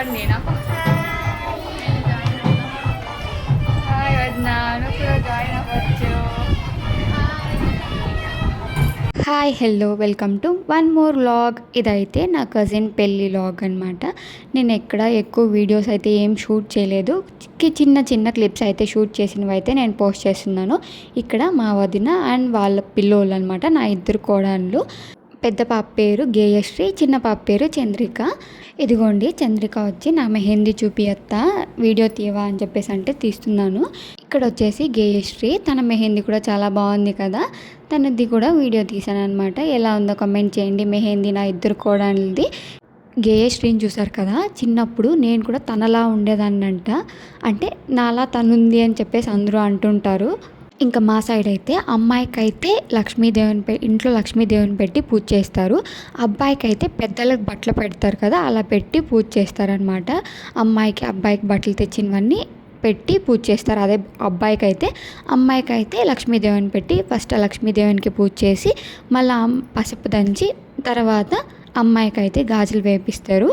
చెప్పండి నాకు. హాయ్ వదినా, నువ్వు కూడా జాయిన్ అవ్వచ్చు. Hi hello welcome to one more vlog. ఇదైతే నా కజిన్ పెళ్ళి వ్లాగ్ అనమాట. నేను ఎక్కడ ఎక్కువ వీడియోస్ అయితే ఏం షూట్ చేయలేదు. చిన్న చిన్న క్లిప్స్ అయితే షూట్ చేసినవి అయితే నేను పోస్ట్ చేస్తున్నాను. ఇక్కడ మా వదిన అండ్ వాళ్ళ పిల్లోళ్ళు అనమాట, నా ఇద్దరు కోడళ్ళు. పెద్ద పాప పేరు గేయశ్రీ, చిన్న పాప పేరు చంద్రిక. ఇదిగోండి చంద్రిక వచ్చి నా మెహందీ చూపియత్తా, వీడియో తీయవా అని చెప్పేసి అంటే తీస్తున్నాను. ఇక్కడ వచ్చేసి గేయశ్రీ, తన మెహందీ కూడా చాలా బాగుంది కదా, తనది కూడా వీడియో తీసాను అనమాట. ఎలా ఉందో కమెంట్ చేయండి. మెహందీ నా ఇద్దరు కోడళ్ళది. గేయశ్రీని చూసారు కదా, చిన్నప్పుడు నేను కూడా తనలా ఉండేదాన్నంట. అంటే నాలా తనుంది అని చెప్పేసి అందరూ అంటుంటారు. ఇంకా మా సైడ్ అయితే అమ్మాయికి అయితే ఇంట్లో లక్ష్మీదేవిని పెట్టి పూజ చేస్తారు. అబ్బాయికి అయితే పెద్దలకు బట్టలు పెడతారు కదా, అలా పెట్టి పూజ చేస్తారనమాట. అబ్బాయికి బట్టలు తెచ్చినవన్నీ పెట్టి పూజ చేస్తారు. అదే అమ్మాయికి అయితే లక్ష్మీదేవిని పెట్టి ఫస్ట్ లక్ష్మీదేవినికి పూజ చేసి మళ్ళీ పసుపు దంచి తర్వాత అమ్మాయికి అయితే గాజులు వేపిస్తారు.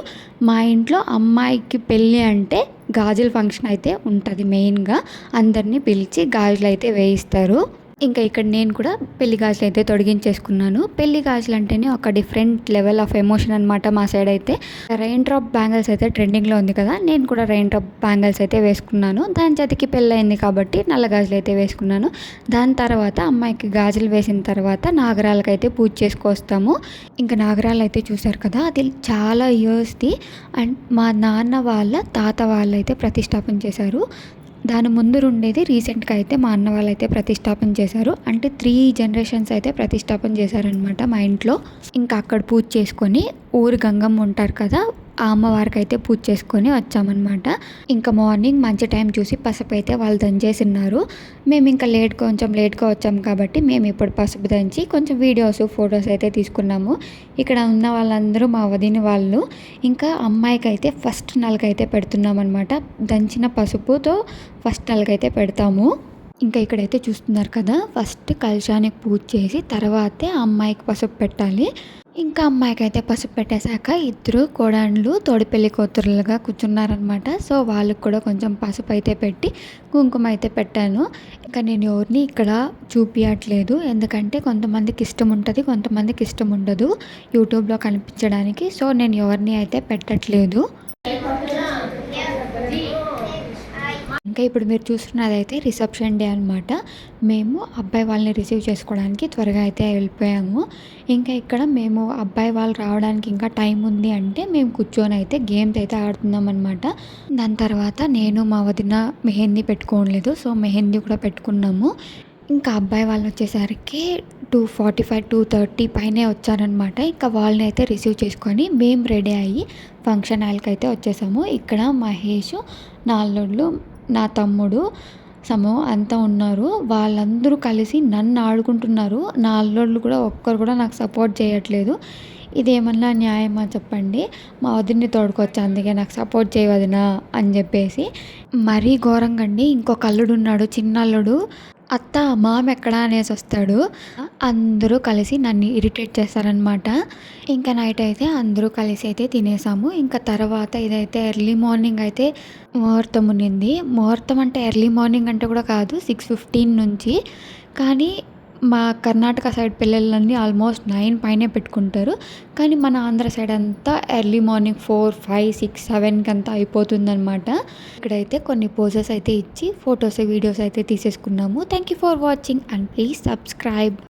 మా ఇంట్లో అమ్మాయికి పెళ్ళి అంటే గాజుల ఫంక్షన్ అయితే ఉంటుంది. మెయిన్గా అందరినీ పిలిచి గాజులు అయితే వేయిస్తారు. ఇంకా ఇక్కడ నేను కూడా పెళ్లి గాజులు అయితే తొడిగించేసుకున్నాను. పెళ్లి గాజులు అంటేనే ఒక డిఫరెంట్ లెవెల్ ఆఫ్ ఎమోషన్ అనమాట. మా సైడ్ అయితే రెయిన్ డ్రాప్ బ్యాంగిల్స్ అయితే ట్రెండింగ్లో ఉంది కదా, నేను కూడా రెయిన్ డ్రాప్ బ్యాంగిల్స్ అయితే వేసుకున్నాను. దాని చేతికి పెళ్ళి అయింది కాబట్టి నల్ల గాజులు అయితే వేసుకున్నాను. దాని తర్వాత అమ్మాయికి గాజులు వేసిన తర్వాత నాగరాలకు అయితే పూజ చేసుకొస్తాము. ఇంకా నాగరాలు అయితే చూసారు కదా, అది చాలా ఇయర్స్ది. అండ్ మా నాన్న వాళ్ళ తాత వాళ్ళు అయితే ప్రతిష్టాపన చేశారు. దాని ముందు ఉండేది రీసెంట్గా అయితే మా అన్న వాళ్ళు అయితే ప్రతిష్టాపన చేశారు. అంటే 3 జనరేషన్స్ అయితే ప్రతిష్టాపన చేశారనమాట మా ఇంట్లో. ఇంకా అక్కడ పూజ చేసుకొని ఊరు గంగమ్మ ఉంటారు కదా, ఆ అమ్మవారికి అయితే పూజ చేసుకొని వచ్చామన్నమాట. ఇంకా మార్నింగ్ మంచి టైం చూసి పసుపు అయితే వాళ్ళు దంచేసిన్నారు. మేము ఇంకా కొంచెం లేట్గా వచ్చాము కాబట్టి మేము ఇప్పుడు పసుపు దంచి కొంచెం ఫొటోస్ అయితే తీసుకున్నాము. ఇక్కడ ఉన్న వాళ్ళందరూ మా వదిన వాళ్ళు. ఇంకా అమ్మాయికి అయితే ఫస్ట్ నలుగైతే పెడుతున్నాం అనమాట. దంచిన పసుపుతో ఫస్ట్ నలుగైతే పెడతాము. ఇంకా ఇక్కడైతే చూస్తున్నారు కదా, ఫస్ట్ కలశానికి పూజ చేసి తర్వాతే అమ్మాయికి పసుపు పెట్టాలి. ఇంకా అమ్మాయికి అయితే పసుపు పెట్టేశాక ఇద్దరు కోడళ్ళు తోడిపెళ్లి కూతురులుగా కూర్చున్నారనమాట. సో వాళ్ళకి కూడా కొంచెం పసుపు అయితే పెట్టి కుంకుమ అయితే పెట్టాను. ఇంకా నేను ఎవరిని ఇక్కడ చూపించట్లేదు, ఎందుకంటే కొంతమందికి ఇష్టం ఉంటుంది, కొంతమందికి ఇష్టం ఉండదు యూట్యూబ్లో కనిపించడానికి. సో నేను ఎవరిని అయితే పెట్టట్లేదు. ఇంకా ఇప్పుడు మీరు చూస్తున్నది అయితే రిసెప్షన్ డే అనమాట. మేము అబ్బాయి వాళ్ళని రిసీవ్ చేసుకోవడానికి త్వరగా అయితే వెళ్ళిపోయాము. ఇంకా ఇక్కడ మేము అబ్బాయి వాళ్ళు రావడానికి ఇంకా టైం ఉంది అంటే మేము కూర్చొని అయితే గేమ్స్ అయితే ఆడుతున్నాం అనమాట. దాని తర్వాత నేను మా వదిన మెహందీ పెట్టుకోలేదు, సో మెహందీ కూడా పెట్టుకున్నాము. ఇంకా అబ్బాయి వాళ్ళు వచ్చేసరికి 2:45 2:30 పైనే వచ్చారనమాట. ఇంకా వాళ్ళని అయితే రిసీవ్ చేసుకొని మేము రెడీ అయ్యి ఫంక్షన్ హాల్కి అయితే వచ్చేసాము. ఇక్కడ మహేష్, నా అల్లుళ్ళు, నా తమ్ముడు అంతా ఉన్నారు. వాళ్ళందరూ కలిసి నన్ను ఆడుకుంటున్నారు. నా అల్లుళ్ళు కూడా ఒక్కరు కూడా నాకు సపోర్ట్ చేయట్లేదు. ఇదేమన్నా న్యాయమా చెప్పండి. మా వదిన్ని తోడుకొచ్చా, అందుకే నాకు సపోర్ట్ చేయవదినా అని చెప్పేసి. మరీ ఘోరంగా అండి. ఇంకొక అల్లుడు ఉన్నాడు, చిన్న అల్లుడు. అత్త మామ ఎక్కడా అనేసి వస్తాడు. అందరూ కలిసి నన్ను ఇరిటేట్ చేస్తారనమాట. ఇంకా నైట్ అయితే అందరూ కలిసి అయితే తినేసాము. ఇంకా తర్వాత ఇదైతే ఎర్లీ మార్నింగ్ అయితే ముహూర్తం ఉన్నింది. ముహూర్తం అంటే ఎర్లీ మార్నింగ్ అంటే కూడా కాదు, 6:15 నుంచి. కానీ మా కర్ణాటక సైడ్ పిల్లలన్నీ ఆల్మోస్ట్ 9 పైనే పెట్టుకుంటారు. కానీ మన ఆంధ్ర సైడ్ అంతా ఎర్లీ మార్నింగ్ 4, 5, 6, 7కి అంతా అయిపోతుందన్నమాట. ఇక్కడైతే కొన్ని పోజెస్ అయితే ఇచ్చి ఫొటోస్ వీడియోస్ అయితే తీసేసుకున్నాము. Thank you for watching and please subscribe.